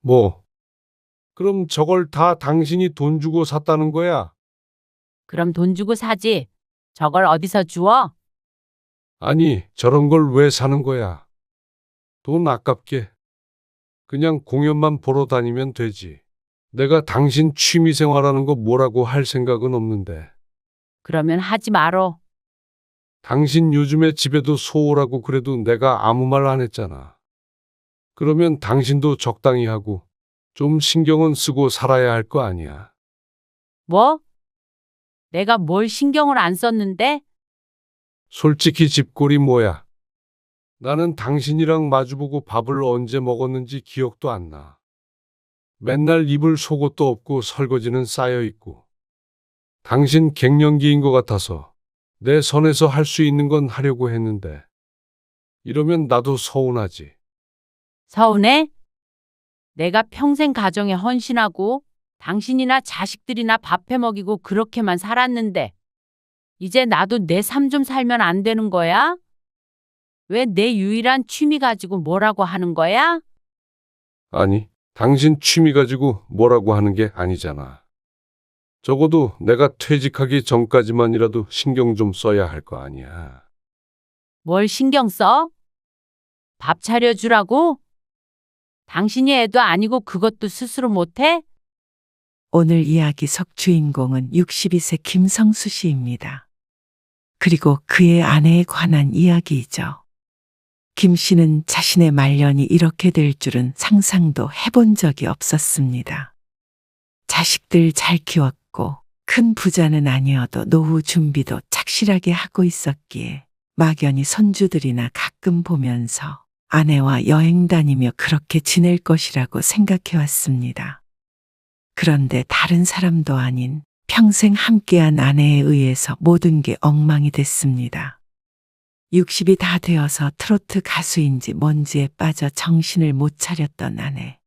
뭐, 그럼 저걸 다 당신이 돈 주고 샀다는 거야? 그럼 돈 주고 사지. 저걸 어디서 주워? 아니, 저런 걸 왜 사는 거야? 돈 아깝게. 그냥 공연만 보러 다니면 되지. 내가 당신 취미 생활하는 거 뭐라고 할 생각은 없는데. 그러면 하지 말어. 당신 요즘에 집에도 소홀하고 그래도 내가 아무 말 안 했잖아. 그러면 당신도 적당히 하고 좀 신경은 쓰고 살아야 할 거 아니야. 뭐? 내가 뭘 신경을 안 썼는데? 솔직히 집골이 뭐야? 나는 당신이랑 마주보고 밥을 언제 먹었는지 기억도 안 나. 맨날 입을 속옷도 없고 설거지는 쌓여 있고. 당신 갱년기인 것 같아서 내 선에서 할 수 있는 건 하려고 했는데. 이러면 나도 서운하지. 서운해? 내가 평생 가정에 헌신하고 당신이나 자식들이나 밥해 먹이고 그렇게만 살았는데 이제 나도 내 삶 좀 살면 안 되는 거야? 왜 내 유일한 취미 가지고 뭐라고 하는 거야? 아니, 당신 취미 가지고 뭐라고 하는 게 아니잖아. 적어도 내가 퇴직하기 전까지만이라도 신경 좀 써야 할 거 아니야. 뭘 신경 써? 밥 차려주라고? 당신이 애도 아니고 그것도 스스로 못해? 오늘 이야기 속 주인공은 62세 김성수 씨입니다. 그리고 그의 아내에 관한 이야기이죠. 김 씨는 자신의 말년이 이렇게 될 줄은 상상도 해본 적이 없었습니다. 자식들 잘 키웠고 큰 부자는 아니어도 노후 준비도 착실하게 하고 있었기에 막연히 손주들이나 가끔 보면서 아내와 여행 다니며 그렇게 지낼 것이라고 생각해 왔습니다. 그런데 다른 사람도 아닌 평생 함께한 아내에 의해서 모든 게 엉망이 됐습니다. 60이 다 되어서 트로트 가수인지 뭔지에 빠져 정신을 못 차렸던 아내.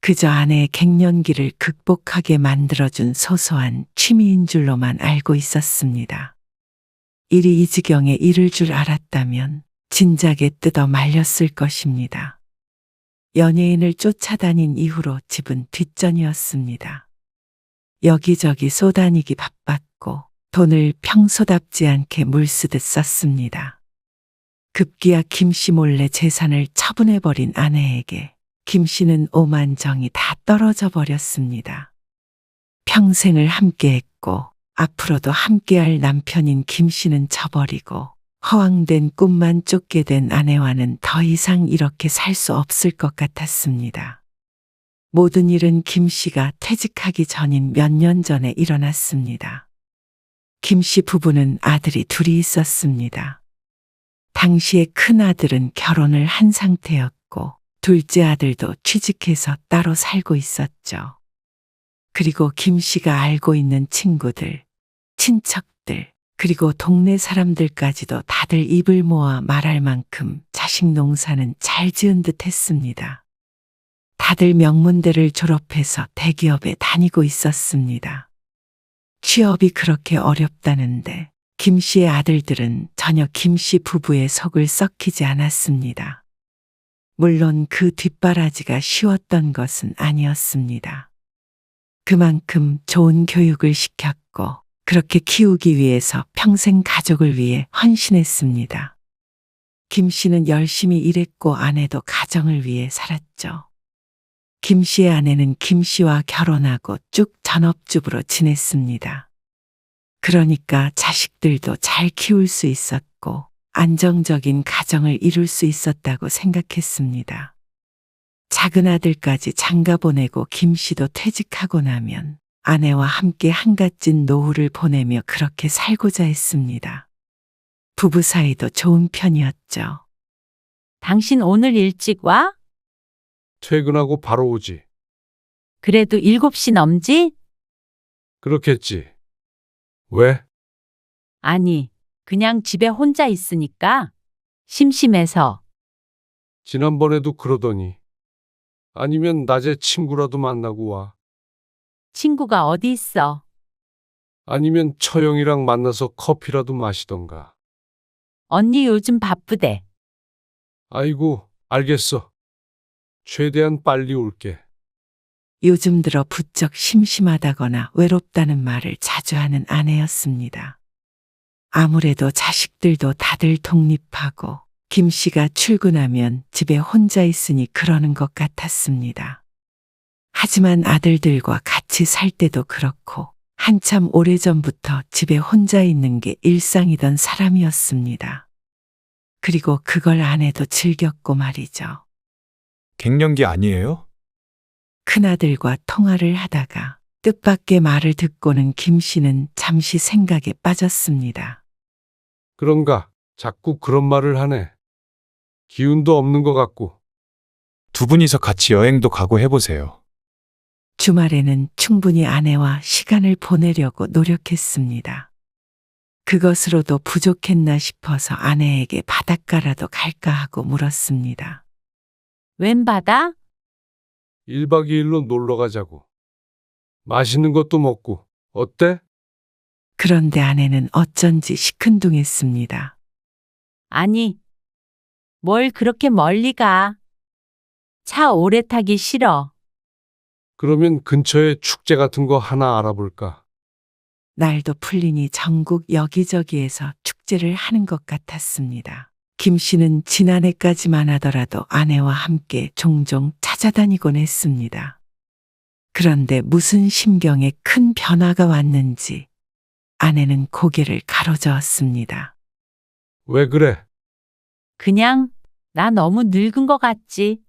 그저 아내의 갱년기를 극복하게 만들어준 소소한 취미인 줄로만 알고 있었습니다. 일이 이 지경에 이를 줄 알았다면 진작에 뜯어 말렸을 것입니다. 연예인을 쫓아다닌 이후로 집은 뒷전이었습니다. 여기저기 쏘다니기 바빴고 돈을 평소답지 않게 물쓰듯 썼습니다. 급기야 김 씨 몰래 재산을 처분해버린 아내에게 김 씨는 오만정이 다 떨어져 버렸습니다. 평생을 함께했고 앞으로도 함께할 남편인 김 씨는 저버리고 허황된 꿈만 쫓게 된 아내와는 더 이상 이렇게 살 수 없을 것 같았습니다. 모든 일은 김 씨가 퇴직하기 전인 몇 년 전에 일어났습니다. 김 씨 부부는 아들이 둘이 있었습니다. 당시에 큰 아들은 결혼을 한 상태였고 둘째 아들도 취직해서 따로 살고 있었죠. 그리고 김 씨가 알고 있는 친구들, 친척들, 그리고 동네 사람들까지도 다들 입을 모아 말할 만큼 자식 농사는 잘 지은 듯 했습니다. 다들 명문대를 졸업해서 대기업에 다니고 있었습니다. 취업이 그렇게 어렵다는데 김 씨의 아들들은 전혀 김 씨 부부의 속을 썩히지 않았습니다. 물론 그 뒷바라지가 쉬웠던 것은 아니었습니다. 그만큼 좋은 교육을 시켰고 그렇게 키우기 위해서 평생 가족을 위해 헌신했습니다. 김 씨는 열심히 일했고 아내도 가정을 위해 살았죠. 김 씨의 아내는 김 씨와 결혼하고 쭉 전업주부로 지냈습니다. 그러니까 자식들도 잘 키울 수 있었고 안정적인 가정을 이룰 수 있었다고 생각했습니다. 작은 아들까지 장가 보내고 김 씨도 퇴직하고 나면 아내와 함께 한갓진 노후를 보내며 그렇게 살고자 했습니다. 부부 사이도 좋은 편이었죠. 당신 오늘 일찍 와? 퇴근하고 바로 오지. 그래도 7시 넘지? 그렇겠지. 왜? 아니, 그냥 집에 혼자 있으니까 심심해서. 지난번에도 그러더니. 아니면 낮에 친구라도 만나고 와. 친구가 어디 있어? 아니면 처형이랑 만나서 커피라도 마시던가. 언니 요즘 바쁘대. 아이고, 알겠어. 최대한 빨리 올게. 요즘 들어 부쩍 심심하다거나 외롭다는 말을 자주 하는 아내였습니다. 아무래도 자식들도 다들 독립하고 김 씨가 출근하면 집에 혼자 있으니 그러는 것 같았습니다. 하지만 아들들과 같이 살 때도 그렇고 한참 오래전부터 집에 혼자 있는 게 일상이던 사람이었습니다. 그리고 그걸 아내도 즐겼고 말이죠. 갱년기 아니에요? 큰아들과 통화를 하다가 뜻밖의 말을 듣고는 김 씨는 잠시 생각에 빠졌습니다. 그런가? 자꾸 그런 말을 하네. 기운도 없는 것 같고. 두 분이서 같이 여행도 가고 해보세요. 주말에는 충분히 아내와 시간을 보내려고 노력했습니다. 그것으로도 부족했나 싶어서 아내에게 바닷가라도 갈까 하고 물었습니다. 웬 바다? 1박 2일로 놀러 가자고. 맛있는 것도 먹고. 어때? 그런데 아내는 어쩐지 시큰둥했습니다. 아니, 뭘 그렇게 멀리 가? 차 오래 타기 싫어. 그러면 근처에 축제 같은 거 하나 알아볼까? 날도 풀리니 전국 여기저기에서 축제를 하는 것 같았습니다. 김 씨는 지난해까지만 하더라도 아내와 함께 종종 찾아다니곤 했습니다. 그런데 무슨 심경에 큰 변화가 왔는지 아내는 고개를 가로저었습니다. 왜 그래? 그냥 나 너무 늙은 것 같지?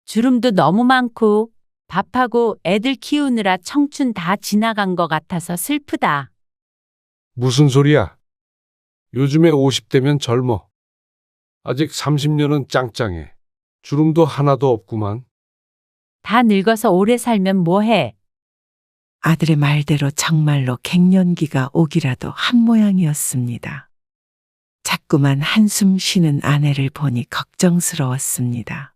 주름도 너무 많고 밥하고 애들 키우느라 청춘 다 지나간 것 같아서 슬프다. 무슨 소리야? 요즘에 50대면 젊어. 아직 30년은 짱짱해. 주름도 하나도 없구만. 다 늙어서 오래 살면 뭐해? 아들의 말대로 정말로 갱년기가 오기라도 한 모양이었습니다. 자꾸만 한숨 쉬는 아내를 보니 걱정스러웠습니다.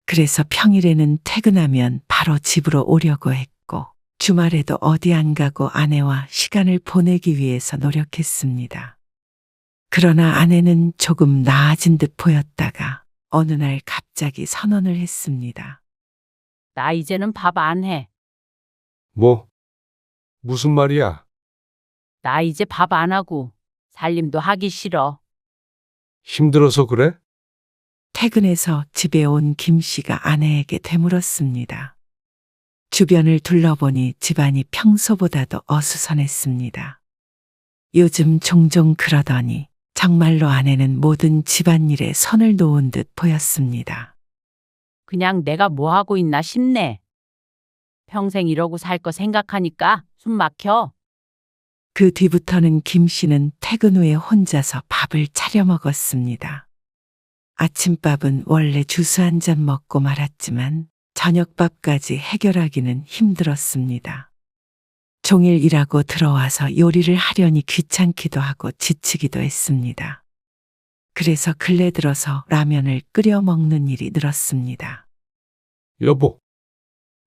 그래서 평일에는 퇴근하면 바로 집으로 오려고 했고 주말에도 어디 안 가고 아내와 시간을 보내기 위해서 노력했습니다. 그러나 아내는 조금 나아진 듯 보였다가 어느 날 갑자기 선언을 했습니다. 나 이제는 밥 안 해. 뭐? 무슨 말이야? 나 이제 밥 안 하고 살림도 하기 싫어. 힘들어서 그래? 퇴근해서 집에 온 김 씨가 아내에게 되물었습니다. 주변을 둘러보니 집안이 평소보다도 어수선했습니다. 요즘 종종 그러더니 정말로 아내는 모든 집안일에 손을 놓은 듯 보였습니다. 그냥 내가 뭐 하고 있나 싶네. 평생 이러고 살 거 생각하니까 숨 막혀. 그 뒤부터는 김 씨는 퇴근 후에 혼자서 밥을 차려 먹었습니다. 아침밥은 원래 주스 한 잔 먹고 말았지만 저녁밥까지 해결하기는 힘들었습니다. 종일 일하고 들어와서 요리를 하려니 귀찮기도 하고 지치기도 했습니다. 그래서 근래 들어서 라면을 끓여 먹는 일이 늘었습니다. 여보,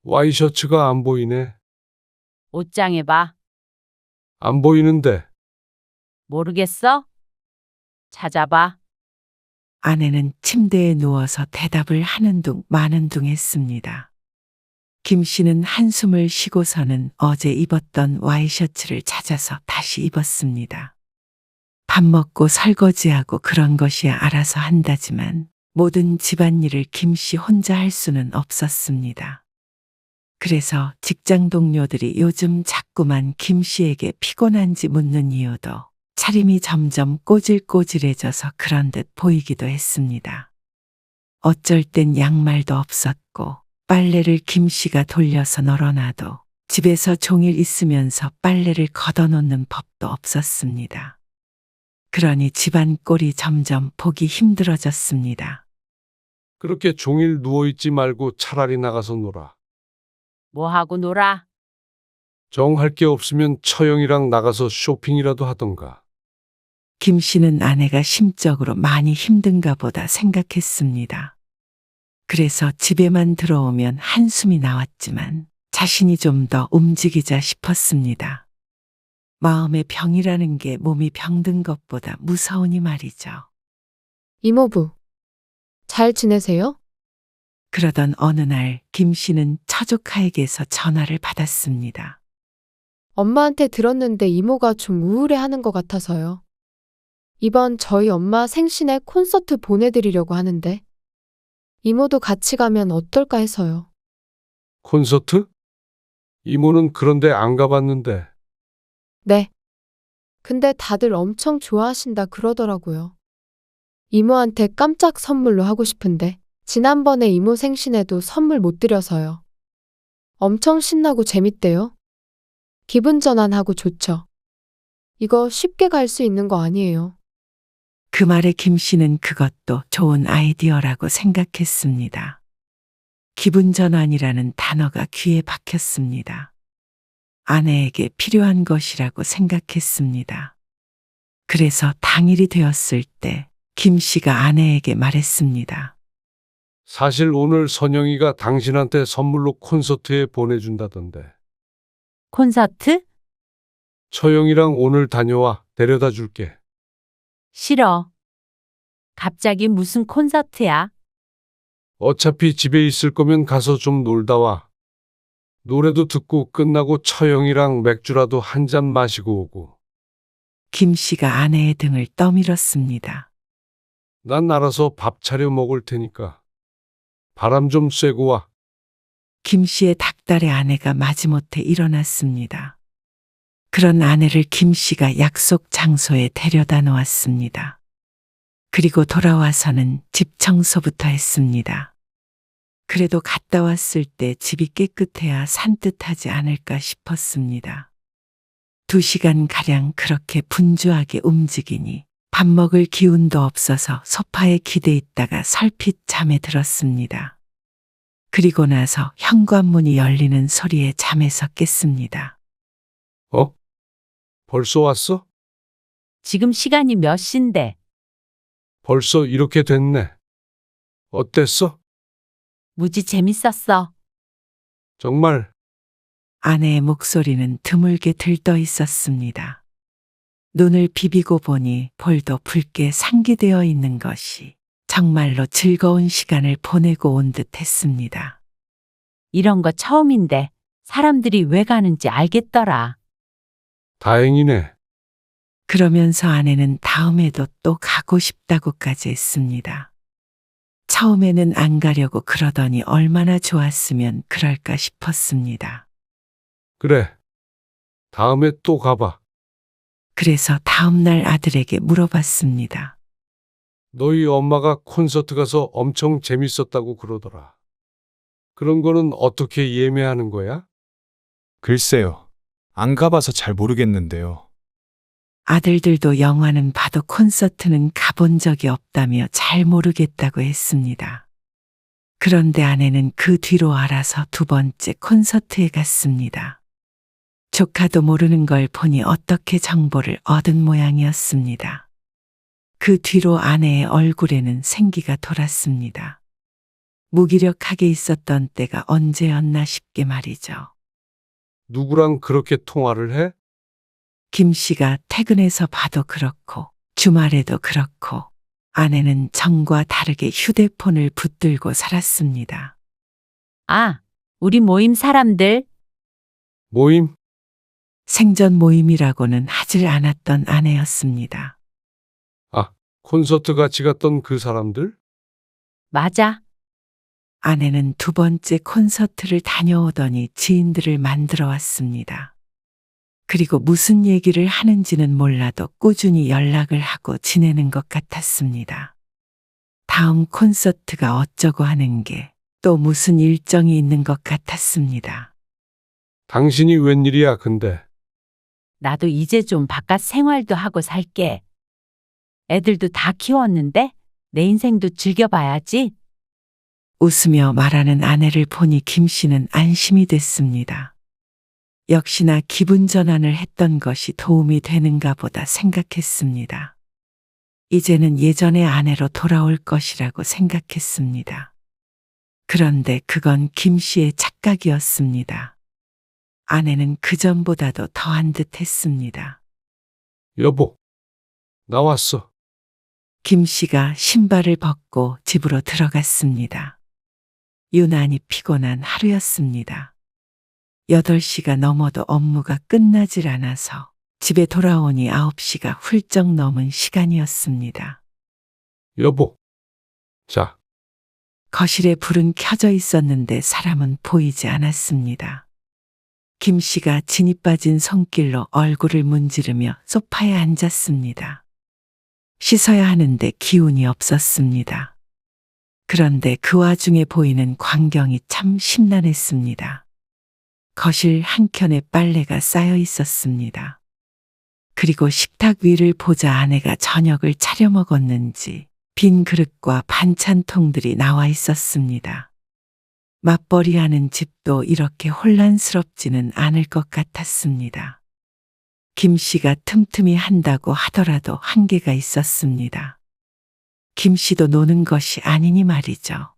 와이셔츠가 안 보이네. 옷장에 봐. 안 보이는데. 모르겠어? 찾아봐. 아내는 침대에 누워서 대답을 하는 둥 마는 둥 했습니다. 김 씨는 한숨을 쉬고서는 어제 입었던 와이셔츠를 찾아서 다시 입었습니다. 밥 먹고 설거지하고 그런 것이야 알아서 한다지만 모든 집안일을 김 씨 혼자 할 수는 없었습니다. 그래서 직장 동료들이 요즘 자꾸만 김 씨에게 피곤한지 묻는 이유도 차림이 점점 꼬질꼬질해져서 그런 듯 보이기도 했습니다. 어쩔 땐 양말도 없었고 빨래를 김 씨가 돌려서 널어놔도 집에서 종일 있으면서 빨래를 걷어놓는 법도 없었습니다. 그러니 집안 꼴이 점점 보기 힘들어졌습니다. 그렇게 종일 누워있지 말고 차라리 나가서 놀아. 뭐 하고 놀아? 정할 게 없으면 처형이랑 나가서 쇼핑이라도 하던가. 김 씨는 아내가 심적으로 많이 힘든가 보다 생각했습니다. 그래서 집에만 들어오면 한숨이 나왔지만 자신이 좀 더 움직이자 싶었습니다. 마음의 병이라는 게 몸이 병든 것보다 무서우니 말이죠. 이모부, 잘 지내세요? 그러던 어느 날 김 씨는 처조카에게서 전화를 받았습니다. 엄마한테 들었는데 이모가 좀 우울해하는 것 같아서요. 이번 저희 엄마 생신에 콘서트 보내드리려고 하는데 이모도 같이 가면 어떨까 해서요. 콘서트? 이모는 그런데 안 가봤는데. 네. 근데 다들 엄청 좋아하신다 그러더라고요. 이모한테 깜짝 선물로 하고 싶은데 지난번에 이모 생신에도 선물 못 드려서요. 엄청 신나고 재밌대요. 기분 전환하고 좋죠. 이거 쉽게 갈 수 있는 거 아니에요. 그 말에 김 씨는 그것도 좋은 아이디어라고 생각했습니다. 기분 전환이라는 단어가 귀에 박혔습니다. 아내에게 필요한 것이라고 생각했습니다. 그래서 당일이 되었을 때 김 씨가 아내에게 말했습니다. 사실 오늘 선영이가 당신한테 선물로 콘서트에 보내준다던데. 콘서트? 처영이랑 오늘 다녀와. 데려다 줄게. 싫어. 갑자기 무슨 콘서트야? 어차피 집에 있을 거면 가서 좀 놀다 와. 노래도 듣고 끝나고 처영이랑 맥주라도 한 잔 마시고 오고. 김 씨가 아내의 등을 떠밀었습니다. 난 알아서 밥 차려 먹을 테니까. 바람 좀 쐬고 와. 김 씨의 닭달의 아내가 마지못해 일어났습니다. 그런 아내를 김 씨가 약속 장소에 데려다 놓았습니다. 그리고 돌아와서는 집 청소부터 했습니다. 그래도 갔다 왔을 때 집이 깨끗해야 산뜻하지 않을까 싶었습니다. 2시간가량 그렇게 분주하게 움직이니 밥 먹을 기운도 없어서 소파에 기대 있다가 설핏 잠에 들었습니다. 그리고 나서 현관문이 열리는 소리에 잠에서 깼습니다. 어? 벌써 왔어? 지금 시간이 몇 시인데? 벌써 이렇게 됐네. 어땠어? 무지 재밌었어. 정말 아내의 목소리는 드물게 들떠 있었습니다. 눈을 비비고 보니 볼도 붉게 상기되어 있는 것이 정말로 즐거운 시간을 보내고 온 듯 했습니다. 이런 거 처음인데 사람들이 왜 가는지 알겠더라. 다행이네. 그러면서 아내는 다음에도 또 가고 싶다고까지 했습니다. 처음에는 안 가려고 그러더니 얼마나 좋았으면 그럴까 싶었습니다. 그래. 다음에 또 가봐. 그래서 다음날 아들에게 물어봤습니다. 너희 엄마가 콘서트 가서 엄청 재밌었다고 그러더라. 그런 거는 어떻게 예매하는 거야? 글쎄요. 안 가봐서 잘 모르겠는데요. 아들들도 영화는 봐도 콘서트는 가본 적이 없다며 잘 모르겠다고 했습니다. 그런데 아내는 그 뒤로 알아서 2번째 콘서트에 갔습니다. 조카도 모르는 걸 보니 어떻게 정보를 얻은 모양이었습니다. 그 뒤로 아내의 얼굴에는 생기가 돌았습니다. 무기력하게 있었던 때가 언제였나 싶게 말이죠. 누구랑 그렇게 통화를 해? 김 씨가 퇴근해서 봐도 그렇고 주말에도 그렇고 아내는 전과 다르게 휴대폰을 붙들고 살았습니다. 아, 우리 모임 사람들. 모임? 생전 모임이라고는 하질 않았던 아내였습니다. 아, 콘서트 같이 갔던 그 사람들? 맞아. 아내는 2번째 콘서트를 다녀오더니 지인들을 만들어 왔습니다. 그리고 무슨 얘기를 하는지는 몰라도 꾸준히 연락을 하고 지내는 것 같았습니다. 다음 콘서트가 어쩌고 하는 게 또 무슨 일정이 있는 것 같았습니다. 당신이 웬일이야, 근데. 나도 이제 좀 바깥 생활도 하고 살게. 애들도 다 키웠는데 내 인생도 즐겨봐야지. 웃으며 말하는 아내를 보니 김 씨는 안심이 됐습니다. 역시나 기분 전환을 했던 것이 도움이 되는가 보다 생각했습니다. 이제는 예전의 아내로 돌아올 것이라고 생각했습니다. 그런데 그건 김 씨의 착각이었습니다. 아내는 그전보다도 더한 듯 했습니다. 여보, 나왔어. 김 씨가 신발을 벗고 집으로 들어갔습니다. 유난히 피곤한 하루였습니다. 8시가 넘어도 업무가 끝나질 않아서 집에 돌아오니 9시가 훌쩍 넘은 시간이었습니다. 여보. 자, 거실에 불은 켜져 있었는데 사람은 보이지 않았습니다. 김 씨가 진이 빠진 손길로 얼굴을 문지르며 소파에 앉았습니다. 씻어야 하는데 기운이 없었습니다. 그런데 그 와중에 보이는 광경이 참 심란했습니다. 거실 한켠에 빨래가 쌓여 있었습니다. 그리고 식탁 위를 보자 아내가 저녁을 차려 먹었는지 빈 그릇과 반찬통들이 나와 있었습니다. 맞벌이하는 집도 이렇게 혼란스럽지는 않을 것 같았습니다. 김 씨가 틈틈이 한다고 하더라도 한계가 있었습니다. 김 씨도 노는 것이 아니니 말이죠.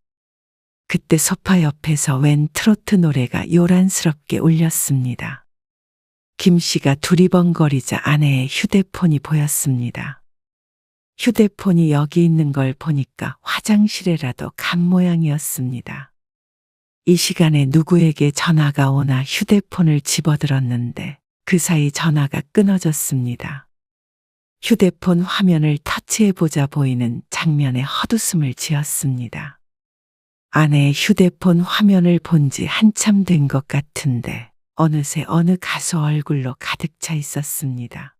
그때 소파 옆에서 웬 트로트 노래가 요란스럽게 울렸습니다. 김 씨가 두리번거리자 아내의 휴대폰이 보였습니다. 휴대폰이 여기 있는 걸 보니까 화장실에라도 간 모양이었습니다. 이 시간에 누구에게 전화가 오나 휴대폰을 집어들었는데 그 사이 전화가 끊어졌습니다. 휴대폰 화면을 터치해보자 보이는 장면에 헛웃음을 지었습니다. 아내의 휴대폰 화면을 본 지 한참 된 것 같은데 어느새 어느 가수 얼굴로 가득 차 있었습니다.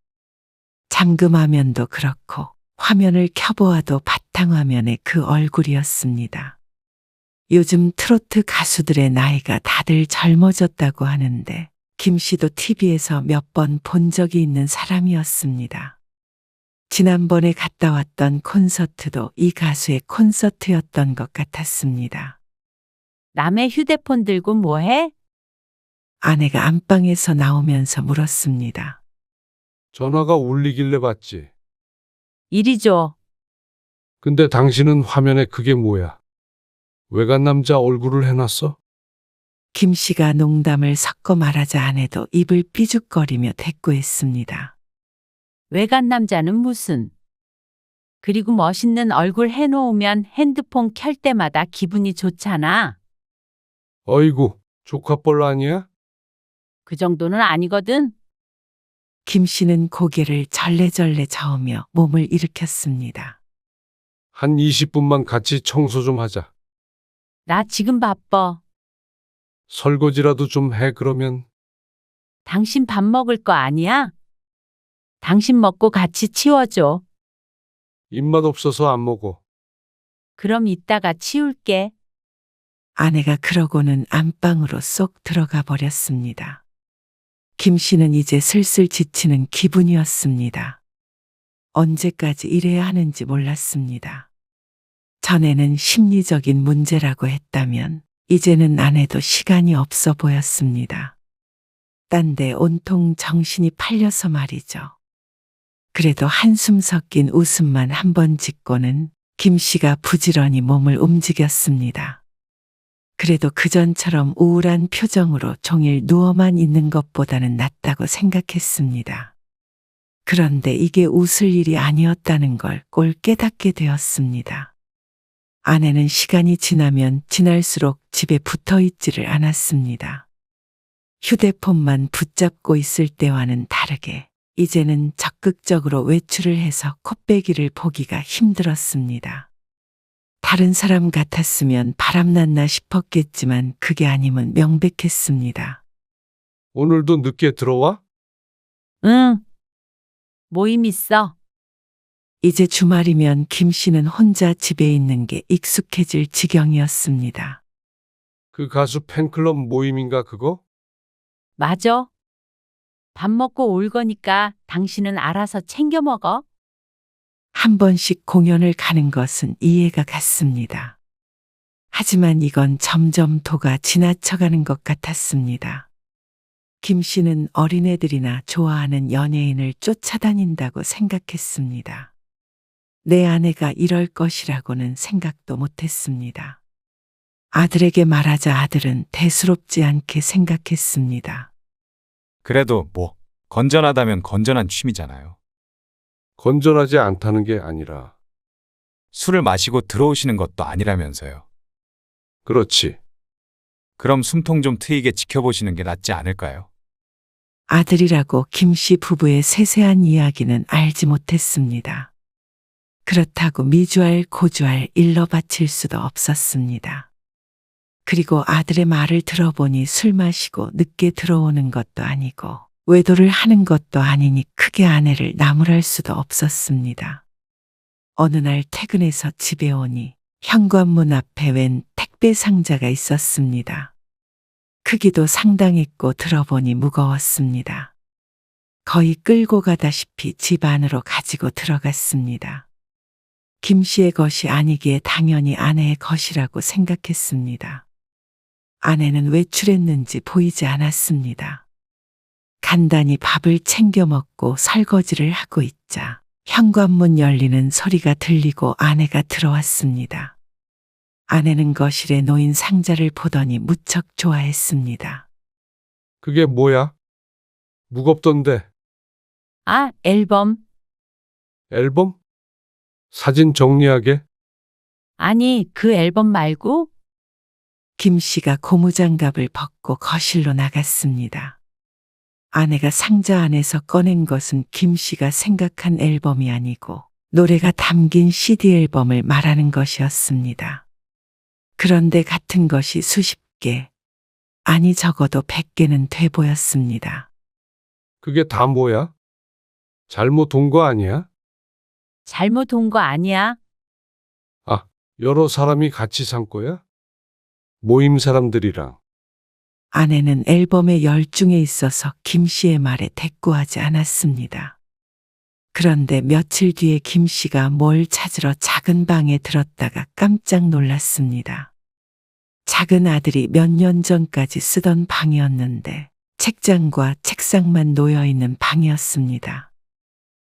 잠금화면도 그렇고 화면을 켜보아도 바탕화면에 그 얼굴이었습니다. 요즘 트로트 가수들의 나이가 다들 젊어졌다고 하는데 김 씨도 TV에서 몇 번 본 적이 있는 사람이었습니다. 지난번에 갔다 왔던 콘서트도 이 가수의 콘서트였던 것 같았습니다. 남의 휴대폰 들고 뭐해? 아내가 안방에서 나오면서 물었습니다. 전화가 울리길래 봤지. 이리 줘. 근데 당신은 화면에 그게 뭐야? 외간 남자 얼굴을 해놨어? 김 씨가 농담을 섞어 말하자 아내도 입을 삐죽거리며 대꾸했습니다. 외간 남자는 무슨. 그리고 멋있는 얼굴 해놓으면 핸드폰 켤 때마다 기분이 좋잖아. 어이구, 조카뻘 아니야? 그 정도는 아니거든. 김 씨는 고개를 절레절레 저으며 몸을 일으켰습니다. 한 20분만 같이 청소 좀 하자. 나 지금 바빠. 설거지라도 좀 해, 그러면. 당신 밥 먹을 거 아니야? 당신 먹고 같이 치워줘. 입맛 없어서 안 먹어. 그럼 이따가 치울게. 아내가 그러고는 안방으로 쏙 들어가 버렸습니다. 김 씨는 이제 슬슬 지치는 기분이었습니다. 언제까지 이래야 하는지 몰랐습니다. 전에는 심리적인 문제라고 했다면 이제는 아내도 시간이 없어 보였습니다. 딴데 온통 정신이 팔려서 말이죠. 그래도 한숨 섞인 웃음만 한 번 짓고는 김 씨가 부지런히 몸을 움직였습니다. 그래도 그전처럼 우울한 표정으로 종일 누워만 있는 것보다는 낫다고 생각했습니다. 그런데 이게 웃을 일이 아니었다는 걸 꼴 깨닫게 되었습니다. 아내는 시간이 지나면 지날수록 집에 붙어 있지를 않았습니다. 휴대폰만 붙잡고 있을 때와는 다르게 이제는 적극적으로 외출을 해서 콧배기를 보기가 힘들었습니다. 다른 사람 같았으면 바람났나 싶었겠지만 그게 아님은 명백했습니다. 오늘도 늦게 들어와? 응. 모임 있어. 이제 주말이면 김 씨는 혼자 집에 있는 게 익숙해질 지경이었습니다. 그 가수 팬클럽 모임인가 그거? 맞아. 밥 먹고 올 거니까 당신은 알아서 챙겨 먹어. 한 번씩 공연을 가는 것은 이해가 갔습니다. 하지만 이건 점점 도가 지나쳐가는 것 같았습니다. 김 씨는 어린애들이나 좋아하는 연예인을 쫓아다닌다고 생각했습니다. 내 아내가 이럴 것이라고는 생각도 못했습니다. 아들에게 말하자 아들은 대수롭지 않게 생각했습니다. 그래도 뭐 건전하다면 건전한 취미잖아요. 건전하지 않다는 게 아니라. 술을 마시고 들어오시는 것도 아니라면서요. 그렇지. 그럼 숨통 좀 트이게 지켜보시는 게 낫지 않을까요? 아들이라고 김씨 부부의 세세한 이야기는 알지 못했습니다. 그렇다고 미주알 고주알 일러 바칠 수도 없었습니다. 그리고 아들의 말을 들어보니 술 마시고 늦게 들어오는 것도 아니고 외도를 하는 것도 아니니 크게 아내를 나무랄 수도 없었습니다. 어느 날 퇴근해서 집에 오니 현관문 앞에 웬 택배 상자가 있었습니다. 크기도 상당했고 들어보니 무거웠습니다. 거의 끌고 가다시피 집 안으로 가지고 들어갔습니다. 김 씨의 것이 아니기에 당연히 아내의 것이라고 생각했습니다. 아내는 외출했는지 보이지 않았습니다. 간단히 밥을 챙겨 먹고 설거지를 하고 있자 현관문 열리는 소리가 들리고 아내가 들어왔습니다. 아내는 거실에 놓인 상자를 보더니 무척 좋아했습니다. 그게 뭐야? 무겁던데. 아, 앨범. 앨범? 사진 정리하게? 아니, 그 앨범 말고? 김 씨가 고무장갑을 벗고 거실로 나갔습니다. 아내가 상자 안에서 꺼낸 것은 김 씨가 생각한 앨범이 아니고 노래가 담긴 CD 앨범을 말하는 것이었습니다. 그런데 같은 것이 수십 개, 아니 적어도 100개는 돼 보였습니다. 그게 다 뭐야? 잘못 온 거 아니야? 잘못 온 거 아니야? 아, 여러 사람이 같이 산 거야? 모임 사람들이랑. 아내는 앨범에 열중해 있어서 김 씨의 말에 대꾸하지 않았습니다. 그런데 며칠 뒤에 김 씨가 뭘 찾으러 작은 방에 들었다가 깜짝 놀랐습니다. 작은 아들이 몇 년 전까지 쓰던 방이었는데 책장과 책상만 놓여 있는 방이었습니다.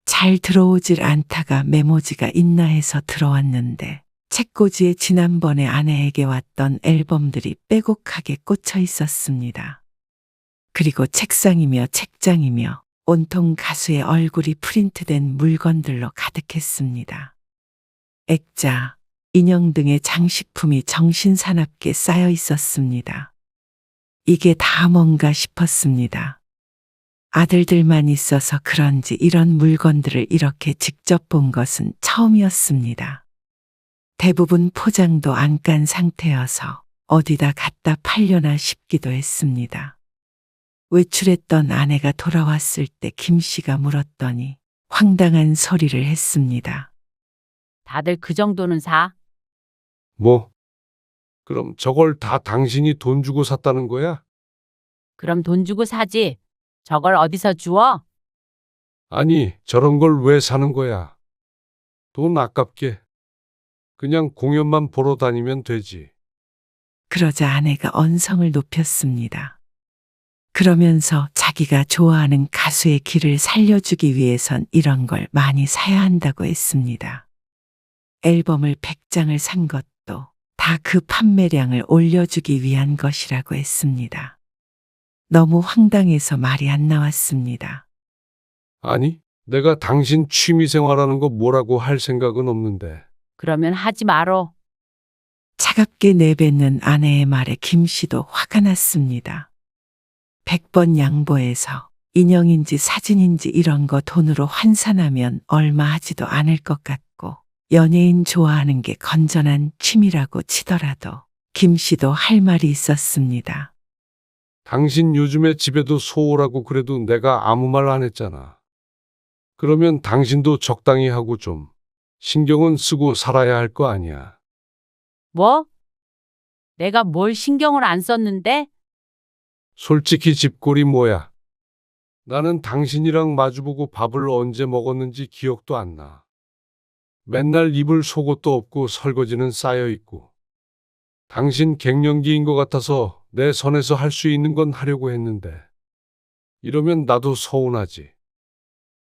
잘 들어오질 않다가 메모지가 있나 해서 들어왔는데 책꽂이에 지난번에 아내에게 왔던 앨범들이 빼곡하게 꽂혀 있었습니다. 그리고 책상이며 책장이며 온통 가수의 얼굴이 프린트된 물건들로 가득했습니다. 액자, 인형 등의 장식품이 정신사납게 쌓여 있었습니다. 이게 다 뭔가 싶었습니다. 아들들만 있어서 그런지 이런 물건들을 이렇게 직접 본 것은 처음이었습니다. 대부분 포장도 안 깐 상태여서 어디다 갖다 팔려나 싶기도 했습니다. 외출했던 아내가 돌아왔을 때 김 씨가 물었더니 황당한 소리를 했습니다. 다들 그 정도는 사? 뭐? 그럼 저걸 다 당신이 돈 주고 샀다는 거야? 그럼 돈 주고 사지. 저걸 어디서 주워? 아니, 저런 걸 왜 사는 거야? 돈 아깝게. 그냥 공연만 보러 다니면 되지. 그러자 아내가 언성을 높였습니다. 그러면서 자기가 좋아하는 가수의 길을 살려주기 위해선 이런 걸 많이 사야 한다고 했습니다. 앨범을 100장을 산 것도 다 그 판매량을 올려주기 위한 것이라고 했습니다. 너무 황당해서 말이 안 나왔습니다. 아니, 내가 당신 취미생활하는 거 뭐라고 할 생각은 없는데. 그러면 하지 말어. 차갑게 내뱉는 아내의 말에 김 씨도 화가 났습니다. 100번 양보해서 인형인지 사진인지 이런 거 돈으로 환산하면 얼마 하지도 않을 것 같고 연예인 좋아하는 게 건전한 취미라고 치더라도 김 씨도 할 말이 있었습니다. 당신 요즘에 집에도 소홀하고 그래도 내가 아무 말 안 했잖아. 그러면 당신도 적당히 하고 좀 신경은 쓰고 살아야 할 거 아니야. 뭐? 내가 뭘 신경을 안 썼는데? 솔직히 집꼴이 뭐야? 나는 당신이랑 마주보고 밥을 언제 먹었는지 기억도 안 나. 맨날 입을 속옷도 없고 설거지는 쌓여 있고. 당신 갱년기인 것 같아서 내 선에서 할 수 있는 건 하려고 했는데. 이러면 나도 서운하지.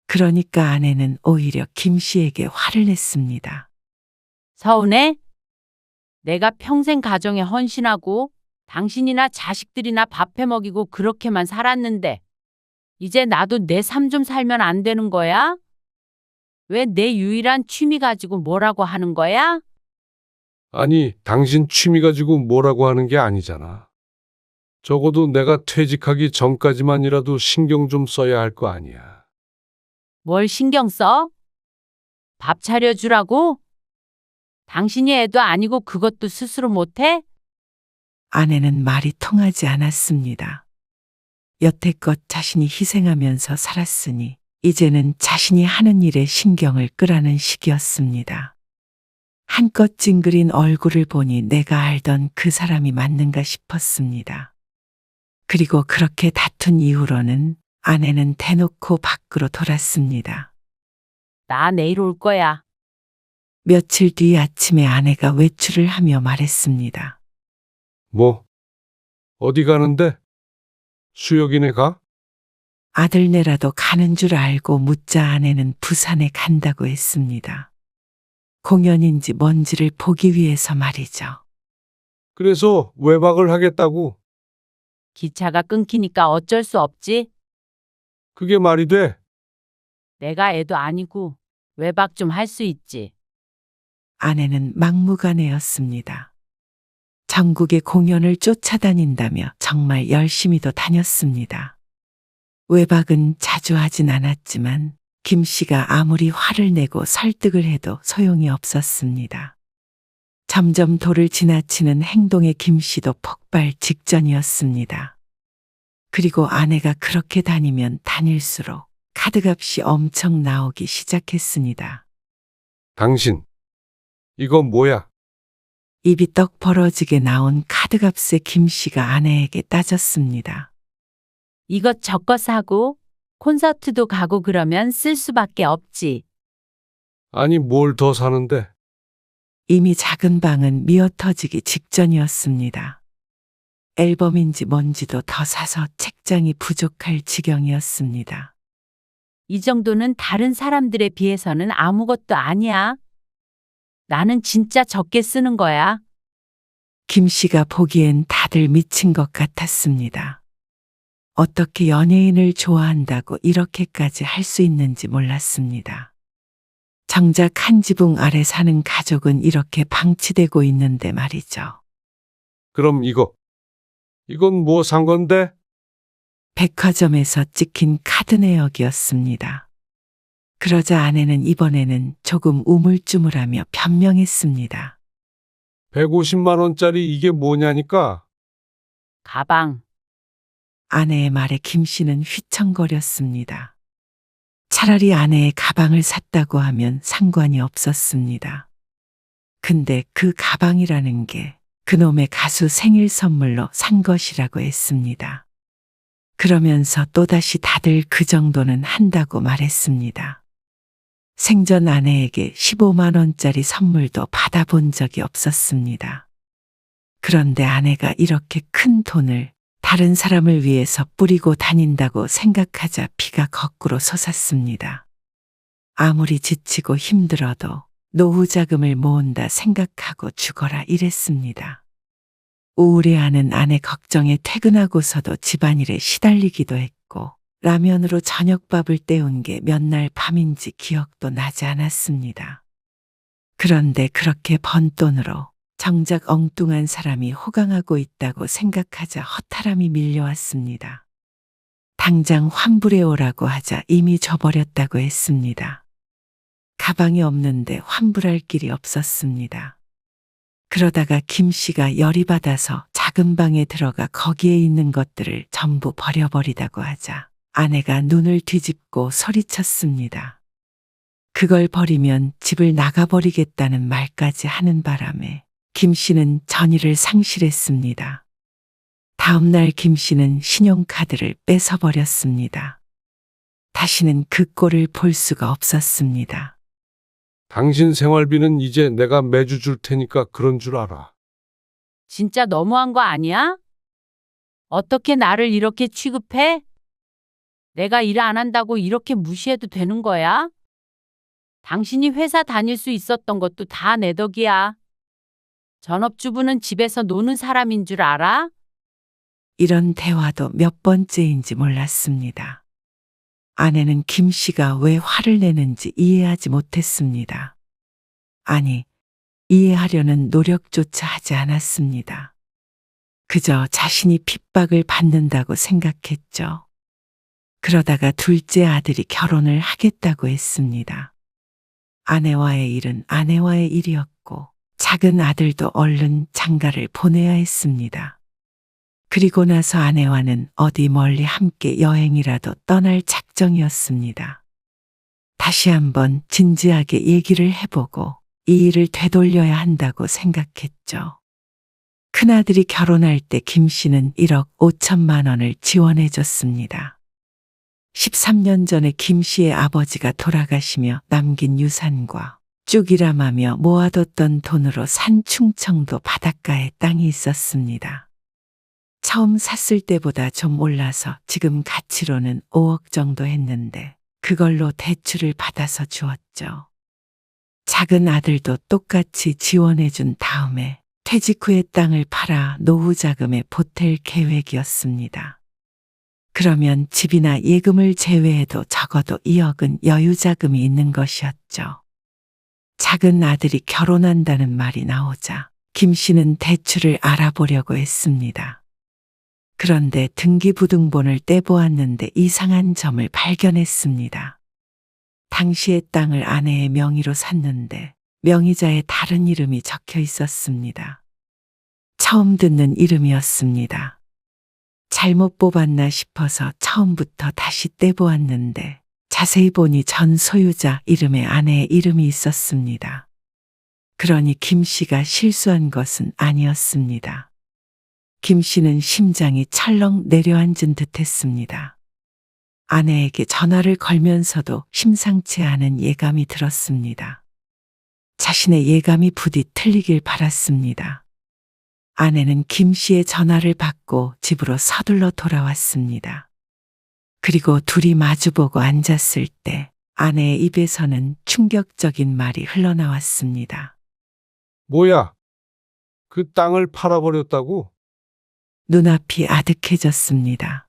그러니까 아내는 오히려 김 씨에게 화를 냈습니다. 서운해? 내가 평생 가정에 헌신하고 당신이나 자식들이나 밥해 먹이고 그렇게만 살았는데 이제 나도 내 삶 좀 살면 안 되는 거야? 왜 내 유일한 취미 가지고 뭐라고 하는 거야? 아니, 당신 취미 가지고 뭐라고 하는 게 아니잖아. 적어도 내가 퇴직하기 전까지만이라도 신경 좀 써야 할 거 아니야. 뭘 신경 써? 밥 차려주라고? 당신이 애도 아니고 그것도 스스로 못해? 아내는 말이 통하지 않았습니다. 여태껏 자신이 희생하면서 살았으니 이제는 자신이 하는 일에 신경을 끄라는 시기였습니다. 한껏 찡그린 얼굴을 보니 내가 알던 그 사람이 맞는가 싶었습니다. 그리고 그렇게 다툰 이후로는 아내는 대놓고 밖으로 돌았습니다. 나 내일 올 거야. 며칠 뒤 아침에 아내가 외출을 하며 말했습니다. 뭐? 어디 가는데? 수혁이네 가? 아들네라도 가는 줄 알고 묻자 아내는 부산에 간다고 했습니다. 공연인지 뭔지를 보기 위해서 말이죠. 그래서 외박을 하겠다고? 기차가 끊기니까 어쩔 수 없지. 그게 말이 돼? 내가 애도 아니고 외박 좀 할 수 있지. 아내는 막무가내였습니다. 전국의 공연을 쫓아다닌다며 정말 열심히도 다녔습니다. 외박은 자주 하진 않았지만 김 씨가 아무리 화를 내고 설득을 해도 소용이 없었습니다. 점점 도를 지나치는 행동에 김 씨도 폭발 직전이었습니다. 그리고 아내가 그렇게 다니면 다닐수록 카드값이 엄청 나오기 시작했습니다. 당신, 이거 뭐야? 입이 떡 벌어지게 나온 카드값에 김 씨가 아내에게 따졌습니다. 이것저것 사고 콘서트도 가고 그러면 쓸 수밖에 없지. 아니, 뭘 더 사는데? 이미 작은 방은 미어터지기 직전이었습니다. 앨범인지 뭔지도 더 사서 책장이 부족할 지경이었습니다. 이 정도는 다른 사람들에 비해서는 아무것도 아니야. 나는 진짜 적게 쓰는 거야. 김 씨가 보기엔 다들 미친 것 같았습니다. 어떻게 연예인을 좋아한다고 이렇게까지 할 수 있는지 몰랐습니다. 정작 한 지붕 아래 사는 가족은 이렇게 방치되고 있는데 말이죠. 그럼 이건 뭐 산 건데? 백화점에서 찍힌 카드 내역이었습니다. 그러자 아내는 이번에는 조금 우물쭈물하며 변명했습니다. 150만 원짜리 이게 뭐냐니까? 가방. 아내의 말에 김 씨는 휘청거렸습니다. 차라리 아내의 가방을 샀다고 하면 상관이 없었습니다. 근데 그 가방이라는 게 그놈의 가수 생일 선물로 산 것이라고 했습니다. 그러면서 또다시 다들 그 정도는 한다고 말했습니다. 생전 아내에게 15만 원짜리 선물도 받아본 적이 없었습니다. 그런데 아내가 이렇게 큰 돈을 다른 사람을 위해서 뿌리고 다닌다고 생각하자 피가 거꾸로 솟았습니다. 아무리 지치고 힘들어도 노후 자금을 모은다 생각하고 죽어라 이랬습니다. 우울해하는 아내 걱정에 퇴근하고서도 집안일에 시달리기도 했고 라면으로 저녁밥을 때운 게 몇 날 밤인지 기억도 나지 않았습니다. 그런데 그렇게 번 돈으로 정작 엉뚱한 사람이 호강하고 있다고 생각하자 허탈함이 밀려왔습니다. 당장 환불해 오라고 하자 이미 줘버렸다고 했습니다. 가방이 없는데 환불할 길이 없었습니다. 그러다가 김 씨가 열이 받아서 작은 방에 들어가 거기에 있는 것들을 전부 버려버리다고 하자 아내가 눈을 뒤집고 소리쳤습니다. 그걸 버리면 집을 나가버리겠다는 말까지 하는 바람에 김 씨는 전의를 상실했습니다. 다음 날 김 씨는 신용카드를 뺏어버렸습니다. 다시는 그 꼴을 볼 수가 없었습니다. 당신 생활비는 이제 내가 매주 줄 테니까 그런 줄 알아. 진짜 너무한 거 아니야? 어떻게 나를 이렇게 취급해? 내가 일 안 한다고 이렇게 무시해도 되는 거야? 당신이 회사 다닐 수 있었던 것도 다 내 덕이야. 전업주부는 집에서 노는 사람인 줄 알아? 이런 대화도 몇 번째인지 몰랐습니다. 아내는 김 씨가 왜 화를 내는지 이해하지 못했습니다. 아니, 이해하려는 노력조차 하지 않았습니다. 그저 자신이 핍박을 받는다고 생각했죠. 그러다가 둘째 아들이 결혼을 하겠다고 했습니다. 아내와의 일은 아내와의 일이었고 작은 아들도 얼른 장가를 보내야 했습니다. 그리고 나서 아내와는 어디 멀리 함께 여행이라도 떠날 작정이었습니다. 다시 한번 진지하게 얘기를 해보고 이 일을 되돌려야 한다고 생각했죠. 큰아들이 결혼할 때 김 씨는 1억 5천만 원을 지원해 줬습니다. 13년 전에 김 씨의 아버지가 돌아가시며 남긴 유산과 쭉 일함하며 모아뒀던 돈으로 산 충청도 바닷가에 땅이 있었습니다. 처음 샀을 때보다 좀 올라서 지금 가치로는 5억 정도 했는데 그걸로 대출을 받아서 주었죠. 작은 아들도 똑같이 지원해 준 다음에 퇴직 후에 땅을 팔아 노후 자금에 보탤 계획이었습니다. 그러면 집이나 예금을 제외해도 적어도 2억은 여유 자금이 있는 것이었죠. 작은 아들이 결혼한다는 말이 나오자 김 씨는 대출을 알아보려고 했습니다. 그런데 등기부등본을 떼보았는데 이상한 점을 발견했습니다. 당시의 땅을 아내의 명의로 샀는데 명의자에 다른 이름이 적혀 있었습니다. 처음 듣는 이름이었습니다. 잘못 뽑았나 싶어서 처음부터 다시 떼보았는데 자세히 보니 전 소유자 이름에 아내의 이름이 있었습니다. 그러니 김 씨가 실수한 것은 아니었습니다. 김 씨는 심장이 철렁 내려앉은 듯 했습니다. 아내에게 전화를 걸면서도 심상치 않은 예감이 들었습니다. 자신의 예감이 부디 틀리길 바랐습니다. 아내는 김 씨의 전화를 받고 집으로 서둘러 돌아왔습니다. 그리고 둘이 마주보고 앉았을 때 아내의 입에서는 충격적인 말이 흘러나왔습니다. 뭐야? 그 땅을 팔아버렸다고? 눈앞이 아득해졌습니다.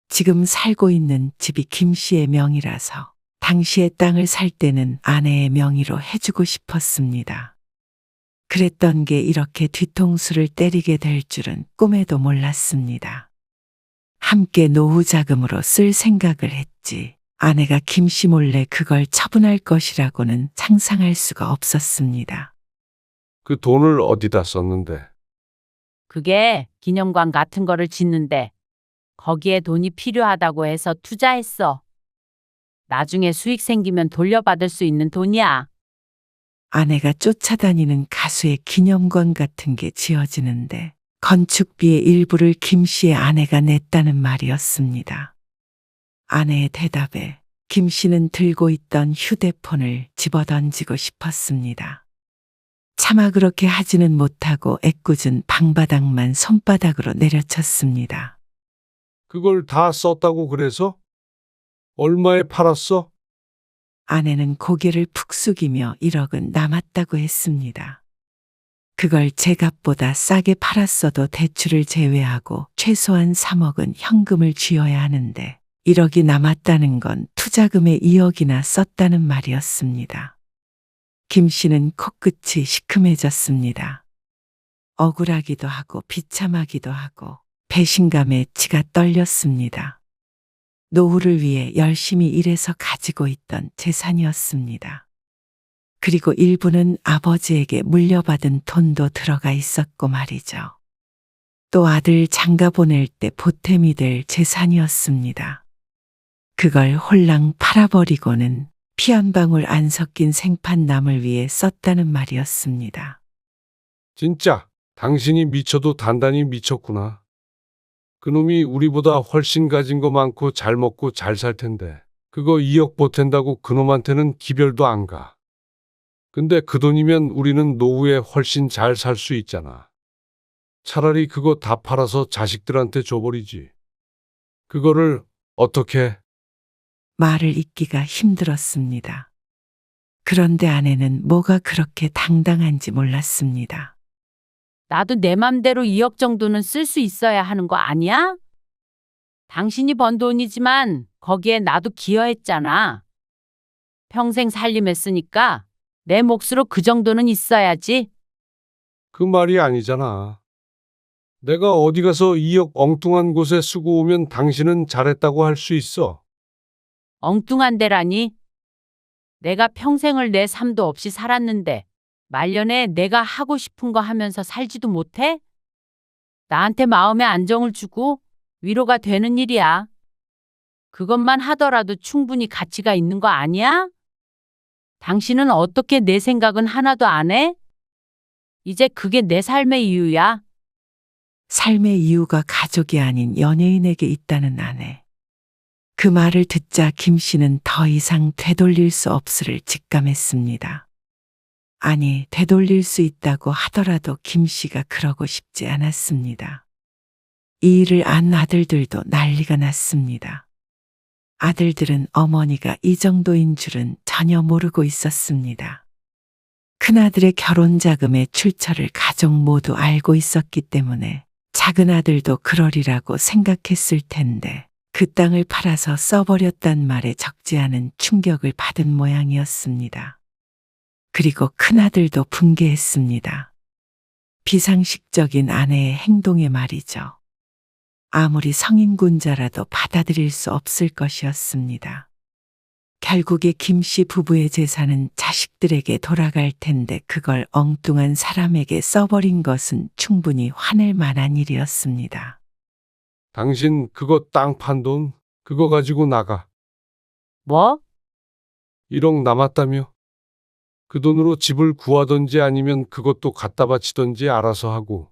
지금 살고 있는 집이 김 씨의 명의라서 당시의 땅을 살 때는 아내의 명의로 해주고 싶었습니다. 그랬던 게 이렇게 뒤통수를 때리게 될 줄은 꿈에도 몰랐습니다. 함께 노후 자금으로 쓸 생각을 했지 아내가 김 씨 몰래 그걸 처분할 것이라고는 상상할 수가 없었습니다. 그 돈을 어디다 썼는데? 그게 기념관 같은 거를 짓는데 거기에 돈이 필요하다고 해서 투자했어. 나중에 수익 생기면 돌려받을 수 있는 돈이야. 아내가 쫓아다니는 가수의 기념관 같은 게 지어지는데 건축비의 일부를 김 씨의 아내가 냈다는 말이었습니다. 아내의 대답에 김 씨는 들고 있던 휴대폰을 집어던지고 싶었습니다. 차마 그렇게 하지는 못하고 애꿎은 방바닥만 손바닥으로 내려쳤습니다. 그걸 다 썼다고 그래서? 얼마에 팔았어? 아내는 고개를 푹 숙이며 1억은 남았다고 했습니다. 그걸 제 값보다 싸게 팔았어도 대출을 제외하고 최소한 3억은 현금을 쥐어야 하는데 1억이 남았다는 건 투자금에 2억이나 썼다는 말이었습니다. 김 씨는 코끝이 시큼해졌습니다. 억울하기도 하고 비참하기도 하고 배신감에 치가 떨렸습니다. 노후를 위해 열심히 일해서 가지고 있던 재산이었습니다. 그리고 일부는 아버지에게 물려받은 돈도 들어가 있었고 말이죠. 또 아들 장가 보낼 때 보탬이 될 재산이었습니다. 그걸 홀랑 팔아버리고는 피 한 방울 안 섞인 생판남을 위해 썼다는 말이었습니다. 진짜 당신이 미쳐도 단단히 미쳤구나. 그놈이 우리보다 훨씬 가진 거 많고 잘 먹고 잘 살 텐데 그거 2억 보탠다고 그놈한테는 기별도 안 가. 근데 그 돈이면 우리는 노후에 훨씬 잘 살 수 있잖아. 차라리 그거 다 팔아서 자식들한테 줘버리지. 그거를 어떻게? 말을 잇기가 힘들었습니다. 그런데 아내는 뭐가 그렇게 당당한지 몰랐습니다. 나도 내 맘대로 2억 정도는 쓸 수 있어야 하는 거 아니야? 당신이 번 돈이지만 거기에 나도 기여했잖아. 평생 살림했으니까 내 몫으로 그 정도는 있어야지. 그 말이 아니잖아. 내가 어디 가서 2억 엉뚱한 곳에 쓰고 오면 당신은 잘했다고 할 수 있어. 엉뚱한 데라니? 내가 평생을 내 삶도 없이 살았는데 말년에 내가 하고 싶은 거 하면서 살지도 못해? 나한테 마음의 안정을 주고 위로가 되는 일이야. 그것만 하더라도 충분히 가치가 있는 거 아니야? 당신은 어떻게 내 생각은 하나도 안 해? 이제 그게 내 삶의 이유야. 삶의 이유가 가족이 아닌 연예인에게 있다는 아내. 그 말을 듣자 김 씨는 더 이상 되돌릴 수 없을을 직감했습니다. 아니, 되돌릴 수 있다고 하더라도 김 씨가 그러고 싶지 않았습니다. 이 일을 안 아들들도 난리가 났습니다. 아들들은 어머니가 이 정도인 줄은 전혀 모르고 있었습니다. 큰아들의 결혼 자금의 출처를 가족 모두 알고 있었기 때문에 작은 아들도 그러리라고 생각했을 텐데 그 땅을 팔아서 써버렸단 말에 적지 않은 충격을 받은 모양이었습니다. 그리고 큰아들도 분개했습니다. 비상식적인 아내의 행동에 말이죠. 아무리 성인군자라도 받아들일 수 없을 것이었습니다. 결국에 김 씨 부부의 재산은 자식들에게 돌아갈 텐데 그걸 엉뚱한 사람에게 써버린 것은 충분히 화낼 만한 일이었습니다. 당신 그거 땅 판 돈, 그거 가지고 나가. 뭐? 1억 남았다며? 그 돈으로 집을 구하던지 아니면 그것도 갖다 바치던지 알아서 하고.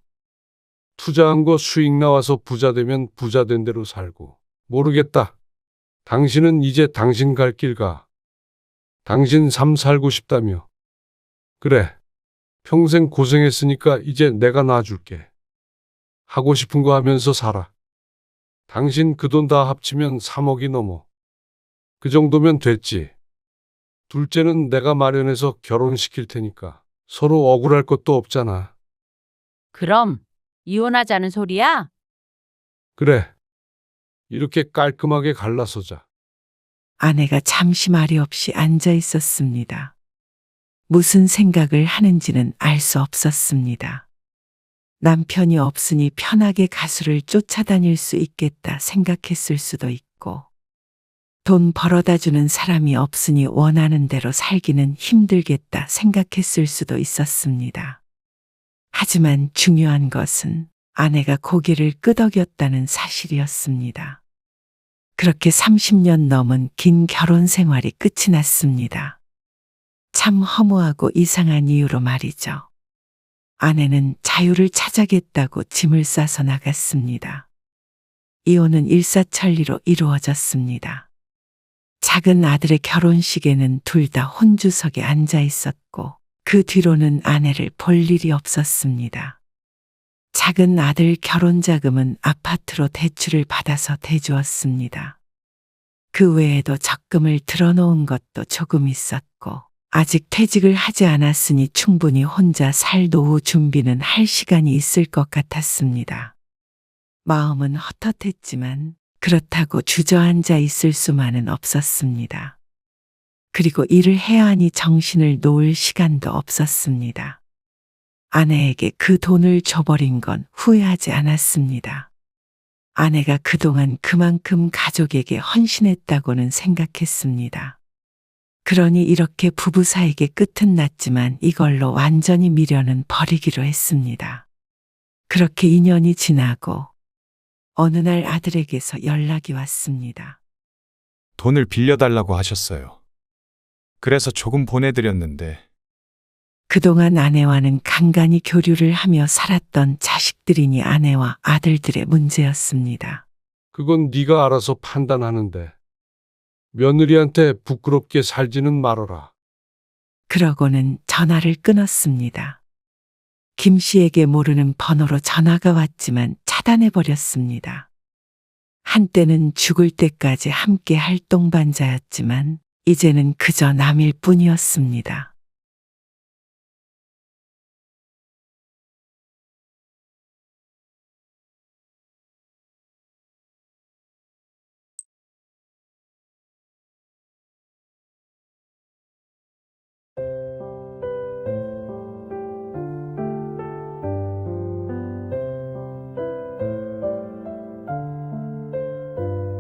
투자한 거 수익 나와서 부자 되면 부자 된 대로 살고. 모르겠다. 당신은 이제 당신 갈 길 가. 당신 삶 살고 싶다며. 그래. 평생 고생했으니까 이제 내가 놔줄게. 하고 싶은 거 하면서 살아. 당신 그 돈 다 합치면 3억이 넘어. 그 정도면 됐지. 둘째는 내가 마련해서 결혼시킬 테니까 서로 억울할 것도 없잖아. 그럼 이혼하자는 소리야? 그래. 이렇게 깔끔하게 갈라서자. 아내가 잠시 말이 없이 앉아 있었습니다. 무슨 생각을 하는지는 알 수 없었습니다. 남편이 없으니 편하게 가수를 쫓아다닐 수 있겠다 생각했을 수도 있고, 돈 벌어다 주는 사람이 없으니 원하는 대로 살기는 힘들겠다 생각했을 수도 있었습니다. 하지만 중요한 것은 아내가 고개를 끄덕였다는 사실이었습니다. 그렇게 30년 넘은 긴 결혼 생활이 끝이 났습니다. 참 허무하고 이상한 이유로 말이죠. 아내는 자유를 찾아겠다고 짐을 싸서 나갔습니다. 이혼은 일사천리로 이루어졌습니다. 작은 아들의 결혼식에는 둘 다 혼주석에 앉아 있었고 그 뒤로는 아내를 볼 일이 없었습니다. 작은 아들 결혼 자금은 아파트로 대출을 받아서 대주었습니다. 그 외에도 적금을 들어놓은 것도 조금 있었고 아직 퇴직을 하지 않았으니 충분히 혼자 살 노후 준비는 할 시간이 있을 것 같았습니다. 마음은 헛헛했지만 그렇다고 주저앉아 있을 수만은 없었습니다. 그리고 일을 해야 하니 정신을 놓을 시간도 없었습니다. 아내에게 그 돈을 줘버린 건 후회하지 않았습니다. 아내가 그동안 그만큼 가족에게 헌신했다고는 생각했습니다. 그러니 이렇게 부부 사이의 끝은 났지만 이걸로 완전히 미련은 버리기로 했습니다. 그렇게 2년이 지나고 어느 날 아들에게서 연락이 왔습니다. 돈을 빌려달라고 하셨어요. 그래서 조금 보내드렸는데 그동안 아내와는 간간히 교류를 하며 살았던 자식들이니 아내와 아들들의 문제였습니다. 그건 네가 알아서 판단하는데. 며느리한테 부끄럽게 살지는 말어라. 그러고는 전화를 끊었습니다. 김 씨에게 모르는 번호로 전화가 왔지만 차단해버렸습니다. 한때는 죽을 때까지 함께 할 동반자였지만 이제는 그저 남일 뿐이었습니다.